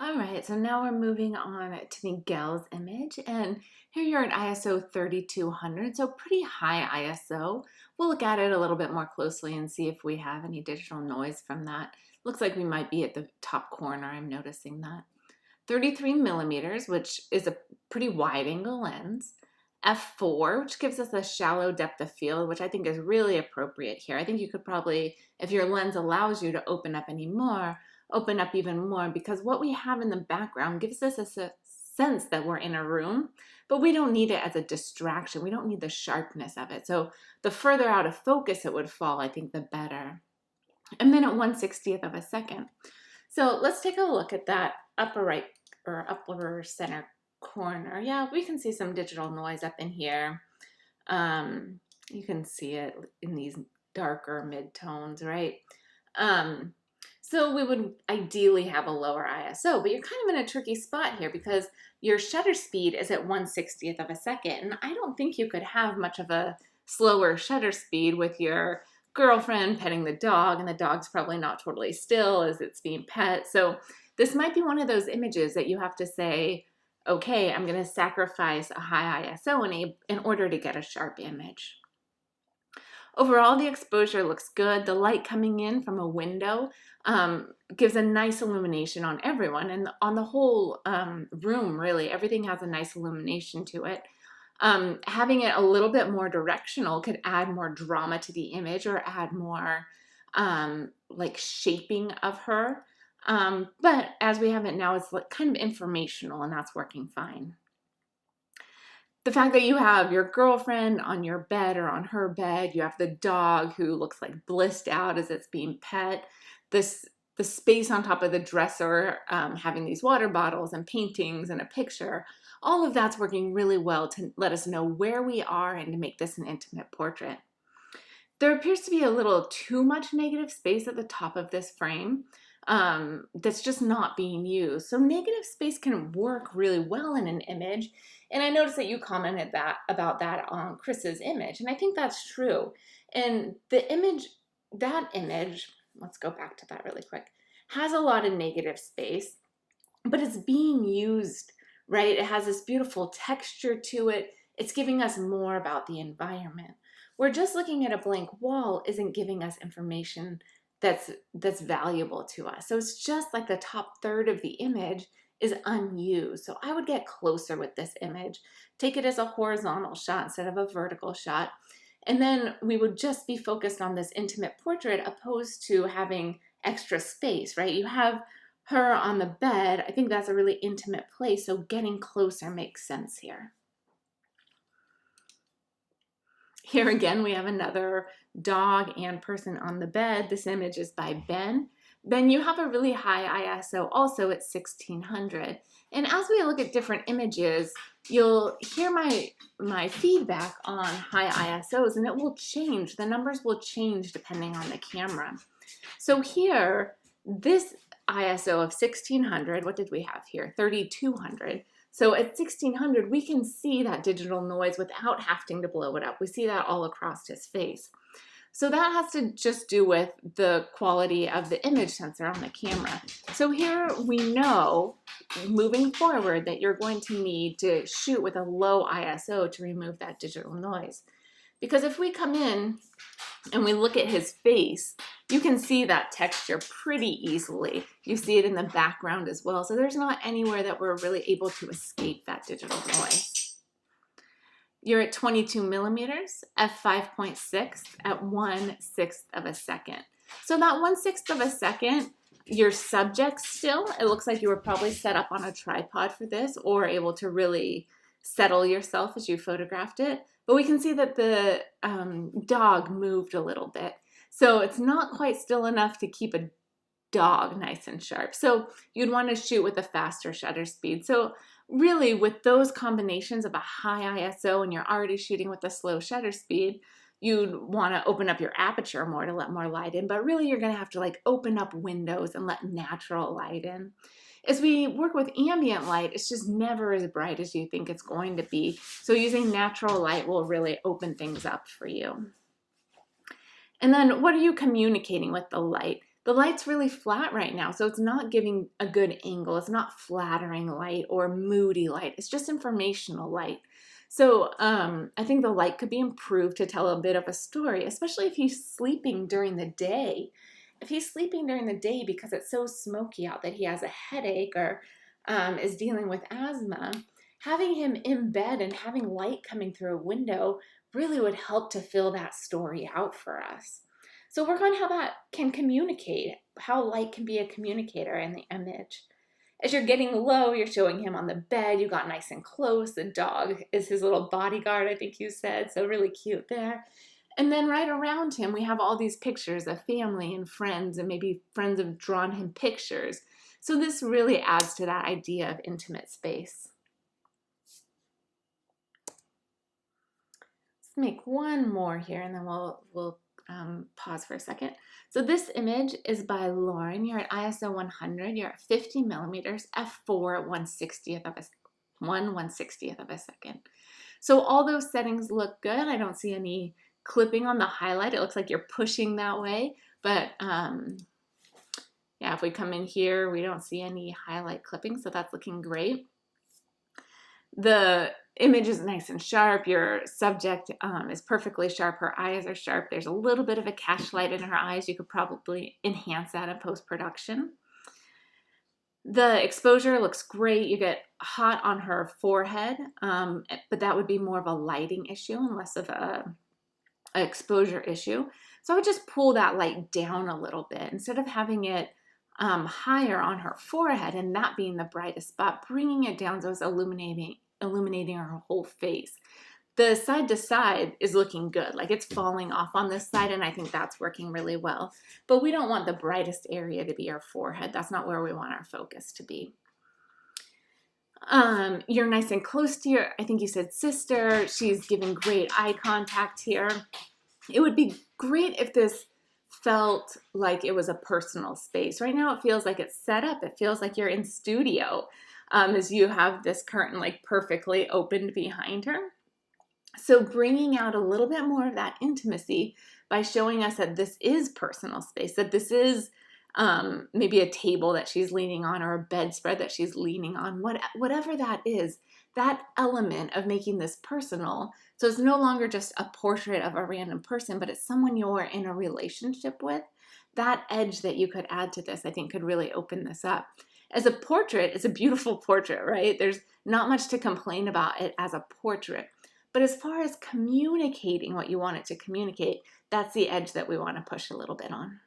All right, so now we're moving on to Miguel's image, and here you're at ISO 3200, so pretty high ISO. We'll look at it a little bit more closely and see if we have any digital noise from that. Looks like we might be at the top corner, I'm noticing that. 33 millimeters, which is a pretty wide angle lens. F4, which gives us a shallow depth of field, which I think is really appropriate here. I think you could probably, if your lens allows you to open up any more, open up even more, because what we have in the background gives us a sense that we're in a room, but we don't need it as a distraction. We don't need the sharpness of it. So the further out of focus it would fall, I think the better. And then at 1/60th of a second. So let's take a look at that upper right or upper center corner. Yeah, we can see some digital noise up in here. You can see it in these darker mid-tones, right? So we would ideally have a lower ISO, but you're kind of in a tricky spot here because your shutter speed is at 1/60th of a second, and I don't think you could have much of a slower shutter speed with your girlfriend petting the dog, and the dog's probably not totally still as it's being pet. So this might be one of those images that you have to say, okay, I'm going to sacrifice a high ISO in order to get a sharp image. Overall, the exposure looks good. The light coming in from a window gives a nice illumination on everyone, and on the whole room, really. Everything has a nice illumination to it. Having it a little bit more directional could add more drama to the image or add more like shaping of her. But as we have it now, it's like kind of informational, and that's working fine. The fact that you have your girlfriend on your bed or on her bed, you have the dog who looks like blissed out as it's being pet, the space on top of the dresser, having these water bottles and paintings and a picture, all of that's working really well to let us know where we are and to make this an intimate portrait. There appears to be a little too much negative space at the top of this frame that's just not being used. So negative space can work really well in an image. And I noticed that you commented about that on Chris's image, and I think that's true. And that image, let's go back to that really quick, has a lot of negative space, but it's being used, right? It has this beautiful texture to it. It's giving us more about the environment. We're just looking at a blank wall isn't giving us information that's valuable to us. So it's just like the top third of the image is unused. So I would get closer with this image, take it as a horizontal shot instead of a vertical shot, and then we would just be focused on this intimate portrait opposed to having extra space, right? You have her on the bed. I think that's a really intimate place, so getting closer makes sense here. Here again, we have another dog and person on the bed. This image is by Ben. Ben, you have a really high ISO also at 1600. And as we look at different images, you'll hear my feedback on high ISOs, and it will change. The numbers will change depending on the camera. So here, this ISO of 1600, what did we have here? 3200. So at 1600, we can see that digital noise without having to blow it up. We see that all across his face. So that has to just do with the quality of the image sensor on the camera. So here we know, moving forward, that you're going to need to shoot with a low ISO to remove that digital noise. Because if we come in and we look at his face, you can see that texture pretty easily. You see it in the background as well. So there's not anywhere that we're really able to escape that digital noise. You're at 22 millimeters, f5.6 at 1/6 of a second. So that 1/6 of a second, your subject still, it looks like you were probably set up on a tripod for this or able to really settle yourself as you photographed it. But we can see that the dog moved a little bit. So it's not quite still enough to keep a dog nice and sharp. So you'd want to shoot with a faster shutter speed. So really, with those combinations of a high ISO and you're already shooting with a slow shutter speed, you'd want to open up your aperture more to let more light in. But really, you're going to have to like open up windows and let natural light in. As we work with ambient light, it's just never as bright as you think it's going to be. So using natural light will really open things up for you. And then what are you communicating with the light? The light's really flat right now, so it's not giving a good angle. It's not flattering light or moody light. It's just informational light. So I think the light could be improved to tell a bit of a story, especially if he's sleeping during the day. If he's sleeping during the day because it's so smoky out that he has a headache or is dealing with asthma, having him in bed and having light coming through a window really would help to fill that story out for us. So work on how that can communicate, how light can be a communicator in the image. As you're getting low, you're showing him on the bed. You got nice and close. The dog is his little bodyguard, I think you said, so really cute there. And then right around him, we have all these pictures of family and friends, and maybe friends have drawn him pictures. So this really adds to that idea of intimate space. Let's make one more here, and then we'll pause for a second. So this image is by Lauren. You're at ISO 100. You're at 50 millimeters, f4 at 1/60th of a 1/160th of a second. So all those settings look good. I don't see any clipping on the highlight. It looks like you're pushing that way, but yeah, if we come in here, we don't see any highlight clipping, so that's looking great. The image is nice and sharp. Your subject is perfectly sharp. Her eyes are sharp. There's a little bit of a catch light in her eyes. You could probably enhance that in post-production. The exposure looks great. You get hot on her forehead, but that would be more of a lighting issue and less of an exposure issue. So I would just pull that light down a little bit. Instead of having it higher on her forehead and that being the brightest spot, bringing it down so it's illuminating her whole face. The side to side is looking good, like it's falling off on this side, and I think that's working really well. But we don't want the brightest area to be our forehead. That's not where we want our focus to be. You're nice and close to your, I think you said sister. She's giving great eye contact here. It would be great if this felt like it was a personal space. Right now it feels like it's set up. It feels like you're in studio as you have this curtain like perfectly opened behind her. So bringing out a little bit more of that intimacy by showing us that this is personal space, that this is maybe a table that she's leaning on or a bedspread that she's leaning on, whatever that is, that element of making this personal. So it's no longer just a portrait of a random person, but it's someone you're in a relationship with. That edge that you could add to this, I think, could really open this up. As a portrait, it's a beautiful portrait, right? There's not much to complain about it as a portrait. But as far as communicating what you want it to communicate, that's the edge that we want to push a little bit on.